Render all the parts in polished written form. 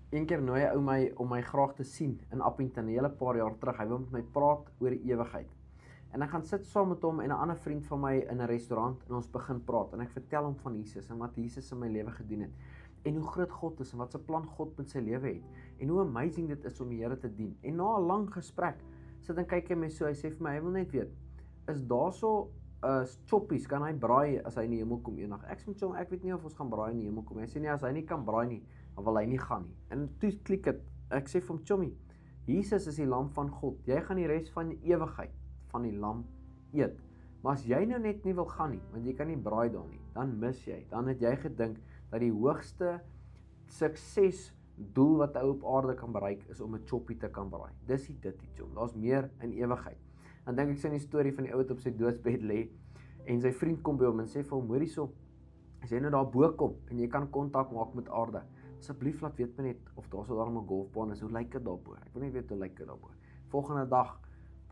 Een keer nooi hy ou my om my graag te sien in Appington 'n hele paar jaar terug. Hy wil met my praat oor die ewigheid. En ek gaan sit saam met hom en 'n ander vriend van my in 'n restaurant en ons begin praat en ek vertel hom van Jesus en wat Jesus in my lewe gedoen het. En hoe groot God is en wat se plan God met sy lewe het. En hoe amazing dit is om die Here te dien. En na 'n lang gesprek sit en kyk hy my so, hy sê vir my, hy wil net weet, is daar so choppies, kan hy braai as hy in die hemel kom eendag? Ek sê met hom, ek weet nie of ons gaan braai in die hemel kom. Hy sê nee, as hy nie kan braai nie, dan wil hy nie gaan nie. En toe klik dit. Ek sê vir hom, Chommy, Jesus is die lam van God. Jy gaan die res van die ewigheid van die lam eet. Maar as jy nou net nie wil gaan nie, want jy kan nie braai daar nie, dan mis jy. Dan het jy gedink dat die hoogste suksesdoel wat 'n ou op aarde kan bereik is om 'n choppie te kan braai. Dis nie dit nie, chom. Daar's meer in ewigheid. Dan dink ek sien die storie van die ou wat op sy doodsbed lê en sy vriend kom by hom en sê vir hom, hoor hierso, as jy nou daar bo kom en jy kan kontak maak met aarde, asseblief laat weet my net of daar so daarom 'n golfbaan is. Hoe lyk dit daarbo? Ek wil net weet hoe lyk dit daarbo. Volgende dag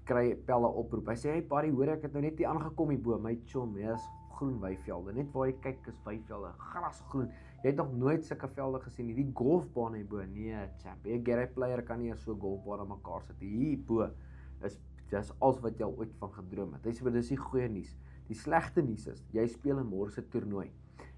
kry Pelle oproep. Hy sê, hey buddy, hoor ek het nou net hier aangekom hierbo. My chom, ja, is groen weivelde. Net waar jy kyk is weivelde, gras groen. Jy het nog nooit sulke velde gesien nie. Die golfbaan hierbo. Nee, champ. 'n Gary player kan nie so 'n golfbaan aan mekaar sit. Hierbo is dis alles wat jy al ooit van gedroom het. Hy sê, maar dis die goeie nuus. Die slegte nuus is, jy speel 'n môre se toernooi.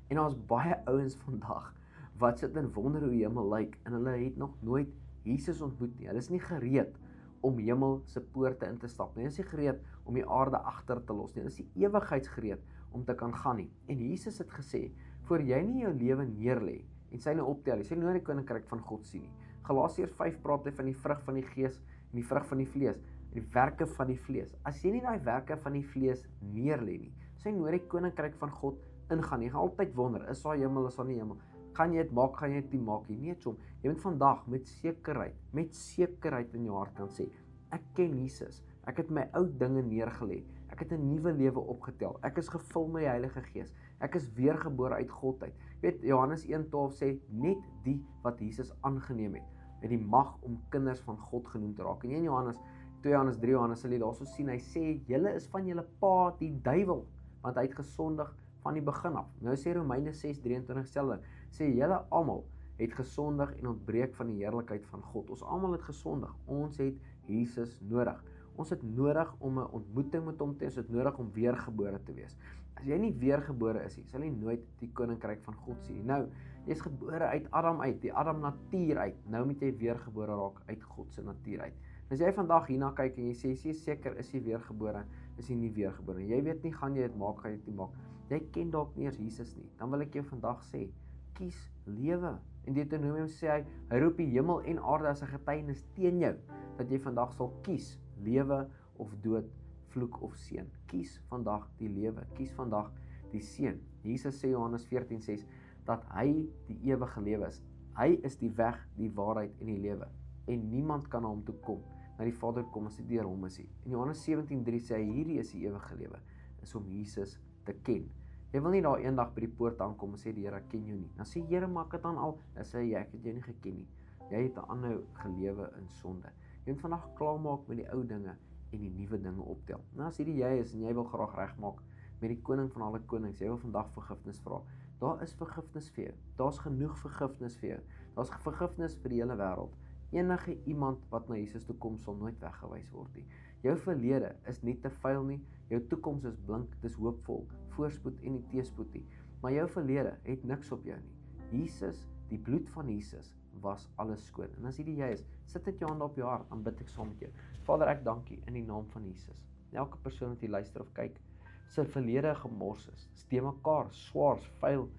En daar's baie ouens vandag wat sit en wonder hoe die hemel lyk en hulle het nog nooit Jesus ontmoet nie. Hulle is nie gereed om hemel se poorte in te stap nie. Hulle is nie gereed om die aarde agter te los nie. Hulle is nie ewigheidsgereed om te kan gaan nie. En Jesus het gesê, voor jy nie jou lewe neerlê en sy nou optel, jy sê nooit die koninkryk van God sien nie. Galasiërs 5 praat hy van die vrug van die gees en die vrug van die vlees, die werke van die vlees. As jy nie daai werke van die vlees neerlê nie, sê nooit die koninkryk van God ingaan nie. Jy gaan altyd wonder, is daar hemel, is daar nie hemel? Gaan jy dit maak, gaan jy dit nie maak nie? Nee, chom. Jy moet vandag met sekerheid in jou hart kan sê, ek ken Jesus. Ek het my ou dinge neergelê. Ek het 'n nuwe lewe opgetel. Ek is gevul met die Heilige Gees. Ek is weergebore uit God uit. Weet, Johannes 1:12 sê, net die wat Jesus aangeneem het die mag om kinders van God genoem te raak. En in Johannes 2 Johannes 3 Johannes sal jy daarso sien, hy sê, julle is van julle pa die duiwel, want hy het gesondig van die begin af. Nou sê Romeine 6:23 selfde, sê julle almal het gesondig en ontbreek van die heerlikheid van God. Ons almal het gesondig. Ons het Jesus nodig. Ons het nodig om 'n ontmoeting met hom te hê. Ons het nodig om weergebore te wees. As jy nie weergebore is nie, sal jy nooit die koninkryk van God sien. Nou, jy is gebore uit Adam uit, die Adam natuur uit. Nou moet jy weergebore raak uit God se natuur uit. As jy vandag hierna kyk en jy sê, jy seker is jy weergebore, is jy nie weergebore. Jy weet nie, gaan jy dit maak, gaan jy dit nie maak. Jy ken dalk nie eens Jesus nie. Dan wil ek jou vandag sê, kies lewe. En Deuteronomium sê hy roep die hemel en aarde as 'n getuienis teen jou, dat jy vandag sal kies, lewe of dood, vloek of seën. Kies vandag die lewe, kies vandag die seën. Jesus sê Johannes 14:6 dat hy die ewige lewe is. Hy is die weg, die waarheid en die lewe. En niemand kan na hom toe kom, na die Vader kom as dit deur hom is nie. In Johannes 17:3 sê hy, hierdie is die ewige lewe, is om Jesus te ken. Jy wil nie daar eendag by die poort aankom en sê die Here ken jou nie. Dan sê Here, maak dit dan al. Dan sê hy, ek het jou nie geken nie. Jy het 'n ander gelewe in sonde. Jy moet vandag klaarmaak met die ou dinge en die nuwe dinge optel. Nou as hierdie jy is en jy wil graag regmaak met die koning van alle konings, jy wil vandag vergifnis vra. Daar is vergifnis vir jou. Daar's genoeg vergifnis vir jou. Daar's vergifnis vir die hele wêreld. Enige iemand wat na Jesus toe kom sal nooit weggewys word nie. Jou verlede is nie te vuil nie. Jou toekoms is blink, dis hoopvol, voorspoed en nie teëspoed nie. Maar jou verlede het niks op jou nie. Jesus, die bloed van Jesus was alles skoon. En as hierdie jy is, sit dit jou hand op jou hart, dan bid ek saam met jou. Vader, ek dank U in die naam van Jesus. Elke persoon wat hier luister of kyk, sy verlede gemors is. Dis mekaar, swaar, vuil,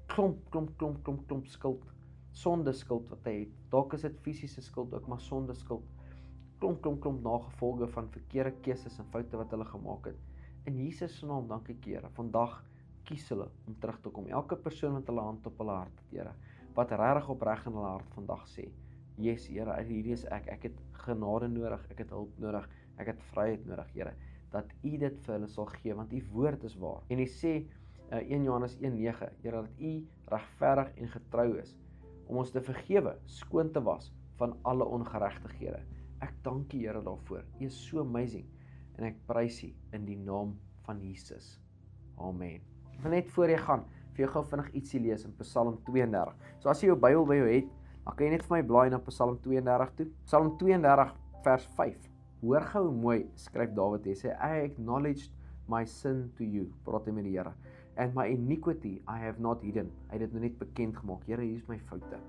klomp skuld, sonde skuld wat hy het. Dalk is dit fisiese skuld ook, maar sonde skuld. Klomp nagevolge van verkeerde keuses en foute wat hulle gemaak het. In Jesus se naam dank ek Here. Vandag kies hulle om terug te kom. Elke persoon met hulle hand op hulle hart, Here, wat regtig opreg in hulle hart vandag sê, yes, Here, hierdie is ek het genade nodig, ek het hulp nodig, ek het vryheid nodig, Here, dat U dit vir hulle sal gee, want U woord is waar. En U sê 1 Johannes 1:9, Here, dat U regverdig en getrou is om ons te vergewe, skoon te was van alle ongeregtighede. Ek dank U, Here, daarvoor. U is so amazing en ek prys U in die naam van Jesus. Amen. Ek wil net voor jy gaan, vir jou gou vinnig ietsie lees in Psalm 32. So as jy jou Bybel by jou het, Maar kan jy net vir my blaai na Psalm 32 toe? Psalm 32 vers 5. Hoor gou hoe mooi skryf Dawid, hy sê, I acknowledged my sin to you, praat hy met die Here. And my iniquity I have not hidden. Hy het dit nou net bekend gemaak. Here, hier is my foute.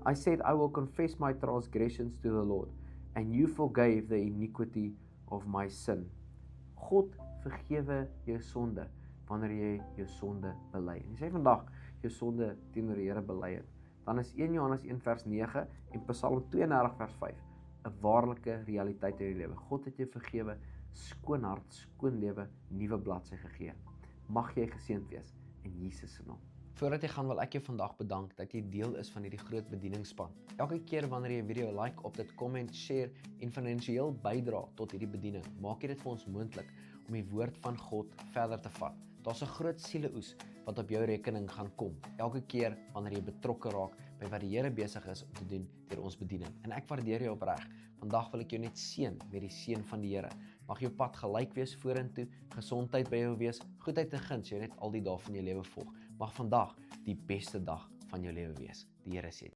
I said I will confess my transgressions to the Lord, and you forgave the iniquity of my sin. God vergewe jou sonde wanneer jy jou sonde bely. En as jy vandag jou sonde teenoor die Here bely het, dan is 1 Johannes 1 vers 9 en Psalm 32 vers 5 'n waarlike realiteit in jou lewe. God het jou vergewe, skoon hart, skoon lewe, nuwe bladsy gegee. Mag jy geseënd wees in Jesus se naam. Voordat jy gaan, wil ek jou vandag bedank dat jy deel is van hierdie groot bedieningsspan. Elke keer wanneer jy 'n video like, op dit comment, share en finansiëel bydra tot hierdie bediening, maak jy dit vir ons moontlik om die woord van God verder te vat. Daar's 'n groot sieleoes wat op jou rekening gaan kom, elke keer wanneer jy betrokke raak by wat die Here besig is om te doen deur ons bediening. En ek waardeer jou opreg. Vandag wil ek jou net seën met die seën van die Here. Mag jou pad gelyk wees vorentoe, gesondheid by jou wees, goedheid en guns jou net al die dae van jou lewe volg. Mag vandag die beste dag van jou lewe wees. Die Here seën.